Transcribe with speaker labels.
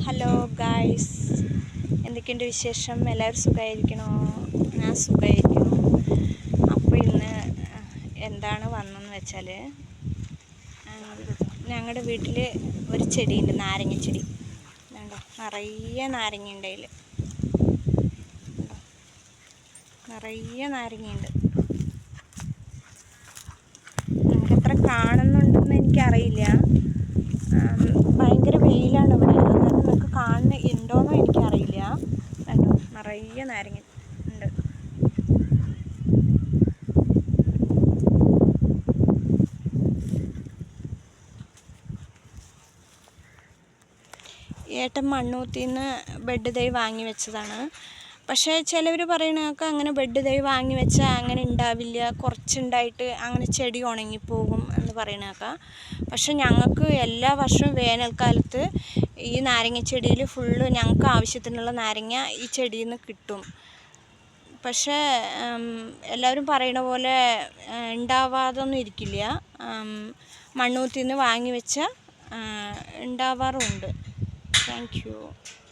Speaker 1: Hello guys, എന്തൊക്കെയുണ്ട് വിശേഷം? എല്ലാവരും സുഖമായിരിക്കണോ? ഞാൻ സുഖമായിരിക്കണു. അപ്പോൾ ഇന്ന് എന്താണ് വന്നതെന്ന് വെച്ചാൽ, ഞങ്ങളുടെ വീട്ടിൽ ഒരു ചെടിയുണ്ട്, നാരങ്ങ ചെടി. കണ്ടോ, നിറയെ നാരങ്ങയുണ്ട്. അതിൽ നിറയെ നാരങ്ങയുണ്ട്. നിങ്ങൾക്ക് എത്ര കാണുന്നുണ്ടെന്ന് എനിക്കറിയില്ല. ഭയങ്കര വെയിലാണ് ഇവിടെ, അന്നേരം നിങ്ങൾക്ക് ഉണ്ടോയെന്നോ എനിക്കറിയില്ല. കണ്ടോ, നിറയെ നാരങ്ങ ഉണ്ട്. ഏട്ടൻ മണ്ണൂത്തിന്ന് ബെഡ് തൈ വാങ്ങി വെച്ചതാണ്. പക്ഷേ ചിലവർ പറയണതൊക്കെ അങ്ങനെ ബെഡ് തൈ വാങ്ങി വെച്ചാൽ അങ്ങനെ ഉണ്ടാവില്ല, കുറച്ചുണ്ടായിട്ട് അങ്ങനെ ചെടി ഉണങ്ങിപ്പോകും എന്ന് പറയണതൊക്കെ. പക്ഷെ ഞങ്ങൾക്ക് എല്ലാ വർഷവും വേനൽക്കാലത്ത് ഈ നാരങ്ങ ചെടിയിൽ ഫുള്ള് ഞങ്ങൾക്ക് ആവശ്യത്തിനുള്ള നാരങ്ങ ഈ ചെടിയിൽ നിന്ന് കിട്ടും. പക്ഷേ എല്ലാവരും പറയണ പോലെ ഉണ്ടാവാതൊന്നും ഇരിക്കില്ല. മണ്ണൂത്തിന്ന് വാങ്ങി വെച്ചാൽ ഉണ്ടാവാറുമുണ്ട്. Thank you.